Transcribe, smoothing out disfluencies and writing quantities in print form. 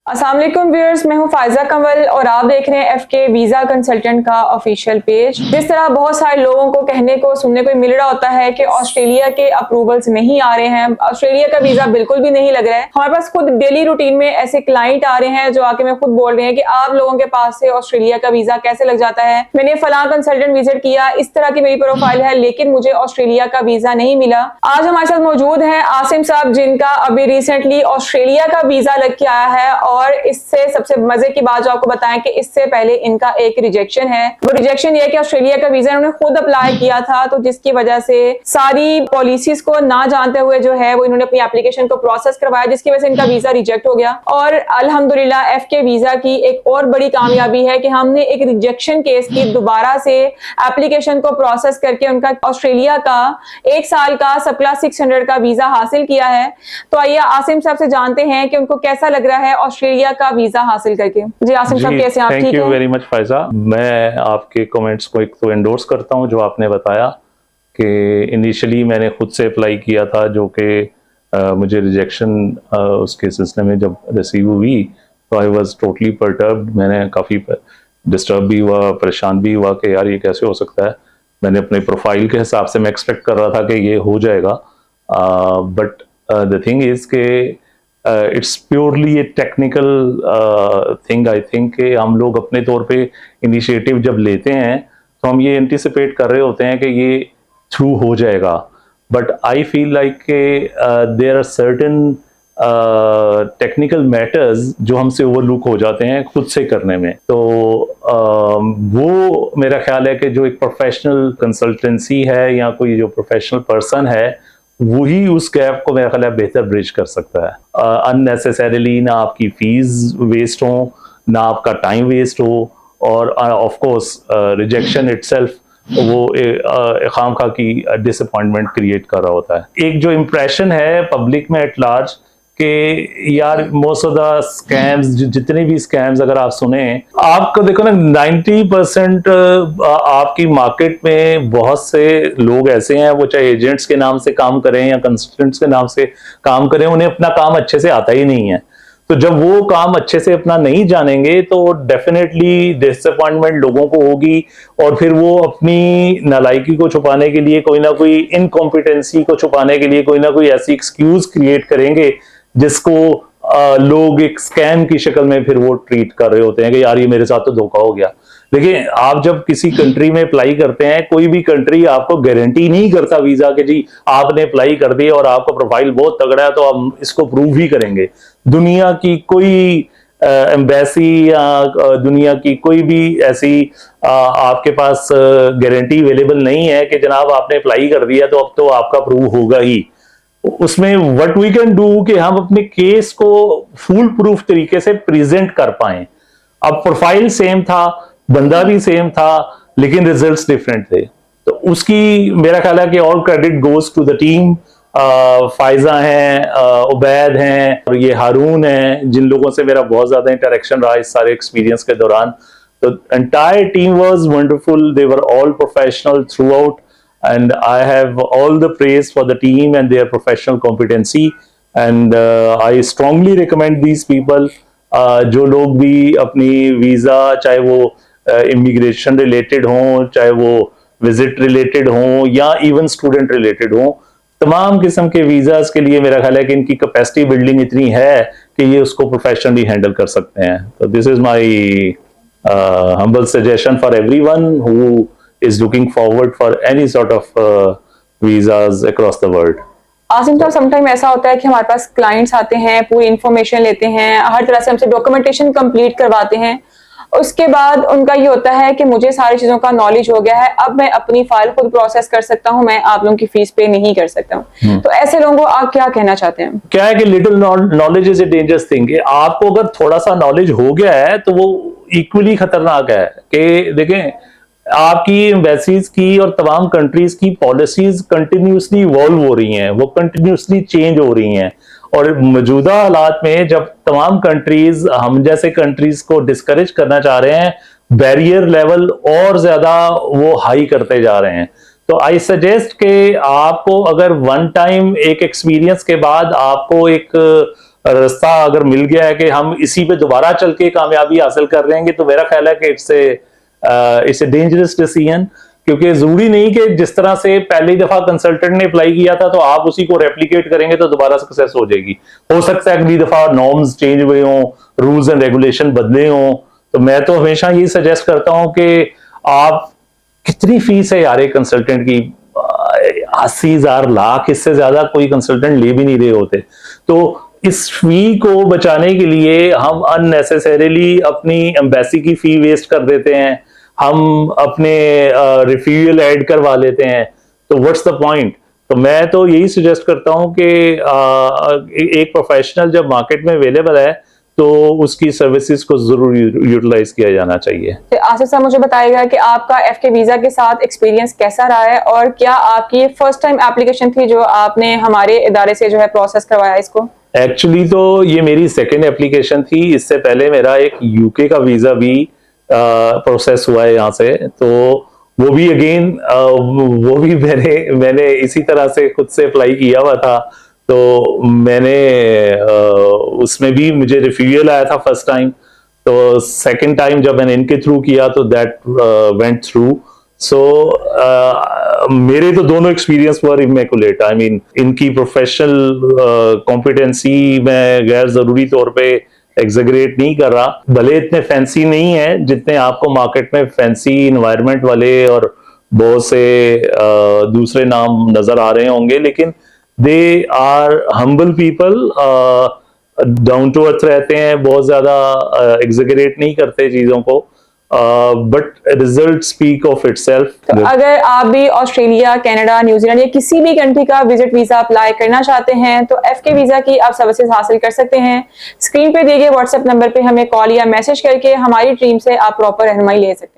अस्सलाम वालेकुम व्यूअर्स, मैं हूं फायजा कंवल और आप देख रहे हैं एफके वीज़ा कंसल्टेंट का ऑफिशियल पेज। जिस तरह बहुत सारे लोगों को कहने को सुनने को मिल रहा होता है कि ऑस्ट्रेलिया के अप्रूवल्स नहीं आ रहे हैं, ऑस्ट्रेलिया का वीज़ा बिल्कुल भी नहीं लग रहा है। हमारे पास खुद डेली रूटीन में ऐसे क्लाइंट आ रहे हैं जो आके मैं खुद बोल रहे हैं कि आप लोगों के पास से ऑस्ट्रेलिया का वीज़ा कैसे लग जाता है, मैंने फलां कंसल्टेंट विजिट किया, इस तरह की मेरी प्रोफाइल है लेकिन मुझे ऑस्ट्रेलिया का वीज़ा नहीं मिला। आज हमारे साथ मौजूद हैं आसिम साहब, जिनका अभी रिसेंटली ऑस्ट्रेलिया का वीज़ा लग के आया है और इससे सबसे मजे की बात जो आपको बताएं कि इससे पहले इनका एक रिजेक्शन है। वो रिजेक्शन ये है कि ऑस्ट्रेलिया का वीजा इन्होंने खुद अप्लाई किया था, तो जिसकी वजह से सारी पॉलिसीज को ना जानते हुए जो है वो इन्होंने अपनी एप्लीकेशन को प्रोसेस करवाया, जिसकी वजह से इनका वीजा रिजेक्ट हो गया। और अल्हम्दुलिल्लाह एफके वीजा की एक और बड़ी कामयाबी है कि हमने एक रिजेक्शन केस की दोबारा से एप्लीकेशन को प्रोसेस करके उनका ऑस्ट्रेलिया का 1 साल का सप्ला 600 का वीजा हासिल किया है। तो आइए आसिम साहब से जानते हैं कि उनको कैसा लग रहा है ऑस्ट्रेलिया का वीजा हासिल करके। जी आसिम साहब, कैसे आप? ठीक है, thank you very much Faiza. मैं आपके कमेंट्स को एक तो एंडोर्स करता हूं जो आपने बताया कि इनिशियली मैंने खुद से अप्लाई किया था, जो कि मुझे रिजेक्शन उसके सिलसिले में जब रिसीव हुई तो आई वाज टोटली परटर्ब्ड। मैंने काफ़ी डिस्टर्ब भी हुआ, परेशान भी हुआ कि यार ये कैसे हो सकता है। मैंने अपने प्रोफाइल के हिसाब से मैं एक्सपेक्ट कर रहा था कि ये हो जाएगा, बट द थिंग इज़ के it's purely A technical thing. I think कि हम लोग अपने तौर पे इनिशिएटिव जब लेते हैं तो हम ये एंटिसिपेट कर रहे होते हैं कि ये थ्रू हो जाएगा, but I feel like there are certain technical matters जो हमसे ओवरलुक हो जाते हैं खुद से करने में। तो वो मेरा ख्याल है कि जो एक प्रोफेशनल कंसल्टेंसी है या कोई जो प्रोफेशनल पर्सन है वही उस गैप को मेरा ख्याल है बेहतर ब्रिज कर सकता है। अननेसेसरीली ना आपकी फीस वेस्ट हो, ना आपका टाइम वेस्ट हो, और ऑफ कोर्स रिजेक्शन इटसेल्फ वो खामखा की डिसअपॉइंटमेंट क्रिएट कर रहा होता है। एक जो इम्प्रेशन है पब्लिक में एट लार्ज कि यार मोस्ट ऑफ द स्कैम्स, जितने भी स्कैम्स अगर आप सुने, आपको देखो ना 90% आपकी मार्केट में बहुत से लोग ऐसे हैं, वो चाहे एजेंट्स के नाम से काम करें या कंसल्टेंट्स के नाम से काम करें, उन्हें अपना काम अच्छे से आता ही नहीं है। तो जब वो काम अच्छे से अपना नहीं जानेंगे तो डेफिनेटली डिसअपॉइंटमेंट लोगों को होगी, और फिर वो अपनी नालायकी को छुपाने के लिए, कोई ना कोई इनकॉम्पिटेंसी को छुपाने के लिए कोई ना कोई ऐसी एक्सक्यूज क्रिएट करेंगे जिसको लोग एक स्कैम की शक्ल में फिर वो ट्रीट कर रहे होते हैं कि यार ये मेरे साथ तो धोखा हो गया। देखिए, आप जब किसी कंट्री में अप्लाई करते हैं, कोई भी कंट्री आपको गारंटी नहीं करता वीजा के जी आपने अप्लाई कर दिया और आपका प्रोफाइल बहुत तगड़ा है तो हम इसको प्रूव ही करेंगे। दुनिया की कोई एम्बेसी या दुनिया की कोई भी ऐसी आपके पास गारंटी अवेलेबल नहीं है कि जनाब आपने अप्लाई कर दिया तो अब तो आपका प्रूव होगा ही। उसमें व्हाट वी कैन डू कि हम अपने केस को फुल प्रूफ तरीके से प्रेजेंट कर पाए। अब प्रोफाइल सेम था, बंदा भी सेम था, लेकिन रिजल्ट्स डिफरेंट थे, तो उसकी मेरा ख्याल है कि all credit goes to the team. Faiza हैं, उबैद हैं और ये हारून हैं, जिन लोगों से मेरा बहुत ज्यादा इंटरेक्शन रहा इस सारे एक्सपीरियंस के दौरान। तो entire team was wonderful, they were all professional through out, and I have all the praise for the team and their professional competency, and I strongly recommend these people, जो लोग भी अपनी वीज़ा, चाहे वो immigration related हों, चाहे वो visit related हों या इवन स्टूडेंट रिलेटेड हों, तमाम किस्म के वीज़ाज के लिए मेरा ख्याल है कि इनकी कैपेसिटी बिल्डिंग इतनी है कि ये उसको प्रोफेशनली हैंडल कर सकते हैं। तो this is my humble suggestion for everyone who is looking forward for any sort of visas across the world. Asim साहब, समटाइम ऐसा होता है कि हमारे पास क्लाइंट्स आते हैं, पूरी इंफॉर्मेशन लेते हैं, हर तरह से हमसे डॉक्यूमेंटेशन कंप्लीट करवाते हैं, उसके बाद उनका ये होता है कि मुझे सारी चीजों का नॉलेज हो गया है, अब मैं अपनी फाइल खुद प्रोसेस कर सकता हूं, मैं आप लोगों की फीस पे नहीं कर सकता हूं। तो ऐसे लोगों को आप क्या कहना चाहते हैं? क्या है कि little knowledge is a dangerous thing. आपको अगर थोड़ा सा नॉलेज हो गया है तो वो इक्वली खतरनाक है। कि देखें, आपकी एम्बेसीज की और तमाम कंट्रीज की पॉलिसीज कंटिन्यूसली इवॉल्व हो रही हैं, वो कंटिन्यूसली चेंज हो रही हैं, और मौजूदा हालात में जब तमाम कंट्रीज हम जैसे कंट्रीज को डिस्करेज करना चाह रहे हैं, बैरियर लेवल और ज्यादा वो हाई करते जा रहे हैं। तो आई सजेस्ट कि आपको अगर वन टाइम एक एक्सपीरियंस के बाद आपको एक रास्ता अगर मिल गया है कि हम इसी पे दोबारा चल के कामयाबी हासिल कर लेंगे, तो मेरा ख्याल है कि इट्स ए डेंजरस डिसीजन। क्योंकि जरूरी नहीं कि जिस तरह से पहली दफा कंसल्टेंट ने अप्लाई किया था तो आप उसी को रेप्लिकेट करेंगे तो दोबारा सक्सेस हो जाएगी। हो सकता है अगली दफा नॉर्म्स चेंज हुए हों, रूल्स एंड रेगुलेशन बदले हों। तो मैं तो हमेशा ये सजेस्ट करता हूं कि आप, कितनी फीस है यार एक कंसल्टेंट की, 80,000 लाख, इससे ज्यादा कोई कंसल्टेंट ले भी नहीं रहे होते। तो इस फी को बचाने के लिए हम अननेसेसरीली अपनी एम्बेसी की फी वेस्ट कर देते हैं, हम अपने रिफ्यूल ऐड करवा लेते हैं। तो व्हाट्स द पॉइंट? तो मैं तो यही सजेस्ट करता हूं कि एक प्रोफेशनल जब मार्केट में अवेलेबल है तो उसकी सर्विसेज को जरूर यूटिलाइज किया जाना चाहिए। तो आसिफ साहब मुझे बताइएगा कि आपका एफके वीजा के साथ एक्सपीरियंस कैसा रहा है, और क्या आपकी फर्स्ट टाइम एप्लीकेशन थी जो आपने हमारे इदारे से जो है प्रोसेस करवाया इसको? एक्चुअली तो ये मेरी सेकेंड एप्लीकेशन थी। इससे पहले मेरा एक यूके का वीजा भी प्रोसेस हुआ है यहाँ से। तो वो भी अगेन वो भी मैंने इसी तरह से खुद से अप्लाई किया हुआ था। तो मैंने उसमें भी मुझे रिफ्यूजल आया था फर्स्ट टाइम। तो सेकंड टाइम जब मैंने इनके थ्रू किया तो दैट वेंट थ्रू। सो मेरे तो दोनों experience were immaculate. I mean इनकी प्रोफेशनल कॉम्पिटेंसी मैं गैर जरूरी तौर पे एग्जेगरेट नहीं कर रहा, भले इतने फैंसी नहीं है जितने आपको मार्केट में फैंसी इन्वायरमेंट वाले और बहुत से दूसरे नाम नजर आ रहे होंगे, लेकिन they are humble people, down to earth रहते हैं, बहुत ज्यादा एग्जेगरेट नहीं करते चीजों को, but result speak of itself. तो अगर आप भी ऑस्ट्रेलिया, कनाडा, न्यूजीलैंड या किसी भी कंट्री का विजिट वीजा अप्लाई करना चाहते हैं तो एफके वीजा की आप सर्विसेज हासिल कर सकते हैं। स्क्रीन पे दिए गए व्हाट्सएप नंबर पे हमें कॉल या मैसेज करके हमारी टीम से आप प्रॉपर रहनुमाई ले सकते हैं।